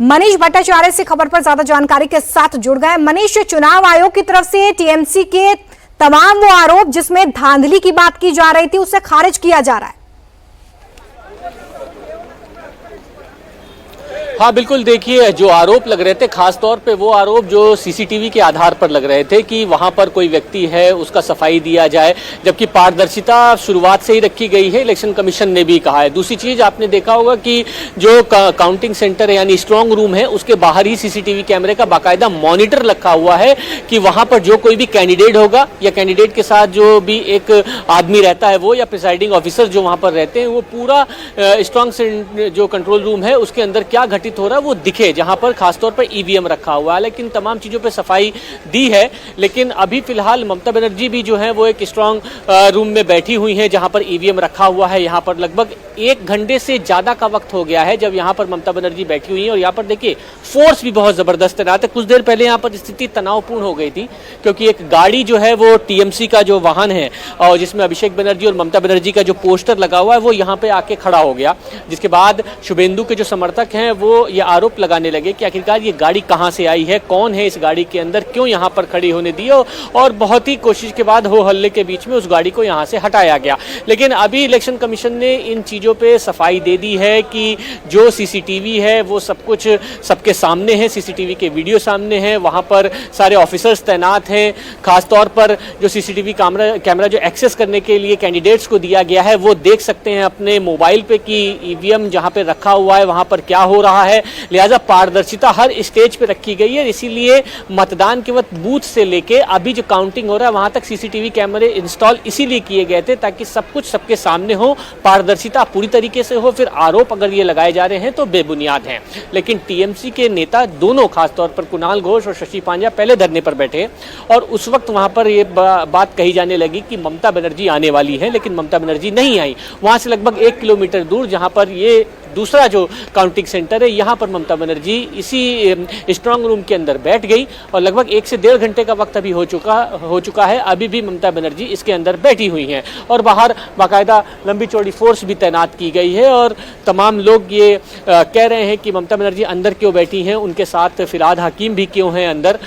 मनीष भट्टाचार्य से खबर पर ज्यादा जानकारी के साथ जुड़ गए। मनीष, चुनाव आयोग की तरफ से टीएमसी के तमाम वो आरोप जिसमें धांधली की बात की जा रही थी उसे खारिज किया जा रहा है। हाँ बिल्कुल, देखिए जो आरोप लग रहे थे खास तौर पे वो आरोप जो सीसीटीवी के आधार पर लग रहे थे कि वहां पर कोई व्यक्ति है उसका सफाई दिया जाए, जबकि पारदर्शिता शुरुआत से ही रखी गई है, इलेक्शन कमीशन ने भी कहा है। दूसरी चीज आपने देखा होगा कि जो काउंटिंग सेंटर है यानी स्ट्रांग रूम है उसके बाहर ही सीसीटीवी कैमरे का बाकायदा मॉनिटर रखा हुआ है कि वहां पर जो कोई भी कैंडिडेट होगा या कैंडिडेट के साथ जो भी एक आदमी रहता है वो या प्रिसाइडिंग ऑफिसर जो वहां पर रहते हैं वो पूरा स्ट्रांग जो कंट्रोल रूम है उसके अंदर क्या घटित हो रहा है वो दिखे, जहां पर खासतौर पर ईवीएम रखा हुआ है। लेकिन तमाम चीजों पे सफाई दी है, लेकिन अभी फिलहाल ममता बनर्जी भी जो है वो एक स्ट्रांग रूम में बैठी हुई हैं जहां पर ईवीएम रखा हुआ है। यहां पर लगभग 1 घंटे से ज्यादा का वक्त हो गया है जब यहां पर ममता बनर्जी बैठी हुई है और यहां पर देखिए फोर्स भी बहुत जबरदस्त तैनात है। कुछ देर पहले यहां पर स्थिति तनावपूर्ण हो गई थी क्योंकि एक गाड़ी जो है वो टीएमसी का जो वाहन है और जिसमें अभिषेक बनर्जी और ममता बनर्जी का जो पोस्टर लगा हुआ है वो यहाँ पे आके खड़ा हो गया, जिसके बाद शुभेंदु के जो समर्थक हैं वो ये आरोप लगाने लगे कि आखिरकार ये गाड़ी कहां से आई है, कौन है इस गाड़ी के अंदर, क्यों यहां पर खड़ी होने दी, और बहुत ही कोशिश के बाद हो हल्ले के बीच में उस गाड़ी को यहां से हटाया गया। लेकिन अभी इलेक्शन कमीशन ने इन चीजों पे सफाई दे दी है कि जो सीसीटीवी है वो सब कुछ सबके सामने है, सीसीटीवी के वीडियो सामने है, वहां पर सारे ऑफिसर्स तैनात हैं। खासतौर पर जो सीसीटीवी कैमरा जो एक्सेस करने के लिए कैंडिडेट्स को दिया गया है वो देख सकते हैं अपने मोबाइल पे कि ईवीएम जहां पे रखा हुआ है वहां पर क्या हो रहा है। लिहाजा पारदर्शिता हर स्टेज पे रखी गई है, इसीलिए मतदान के वक्त बूथ से लेके अभी जो काउंटिंग हो रहा है वहां तक सीसीटीवी कैमरे इंस्टॉल इसीलिए किए गए थे ताकि सब कुछ सबके सामने हो, पारदर्शिता पूरी तरीके से हो। फिर आरोप अगर ये लगाए जा रहे हैं तो बेबुनियाद हैं। लेकिन टीएमसी के नेता दोनों, खासतौर पर कुणाल घोष और शशि पांड्या पहले धरने पर बैठे और उस वक्त वहां पर ये बात कही जाने लगी कि ममता बनर्जी आने वाली है, लेकिन ममता बनर्जी नहीं आई। वहां से लगभग 1 किलोमीटर दूर जहां पर ये दूसरा जो काउंटिंग सेंटर है यहां पर ममता बनर्जी इसी स्ट्रांग रूम के अंदर बैठ गई और लगभग 1 से 1.5 घंटे का वक्त अभी हो चुका है। अभी भी ममता बनर्जी इसके अंदर बैठी हुई हैं और बाहर बाकायदा लंबी चौड़ी फोर्स भी तैनात की गई है और तमाम लोग ये कह रहे हैं कि ममता बनर्जी अंदर क्यों बैठी हैं, उनके साथ फिरहाद हकीम भी क्यों हैं अंदर।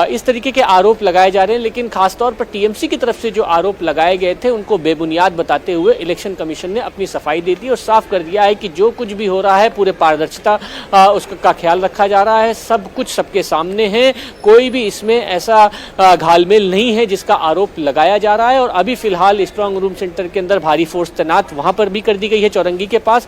इस तरीके के आरोप लगाए जा रहे हैं, लेकिन खासतौर पर टीएमसी की तरफ से जो आरोप लगाए गए थे उनको बेबुनियाद बताते हुए इलेक्शन कमीशन ने अपनी सफाई दे दी और साफ कर दिया है कि जो कुछ भी हो रहा है पूरे पारदर्शिता उसका ख्याल रखा जा रहा है, सब कुछ सबके सामने है, कोई भी इसमें ऐसा घालमेल नहीं है जिसका आरोप लगाया जा रहा है। और अभी फिलहाल स्ट्रांग रूम सेंटर के अंदर भारी फोर्स तैनात वहां पर भी कर दी गई है चौरंगी के पास।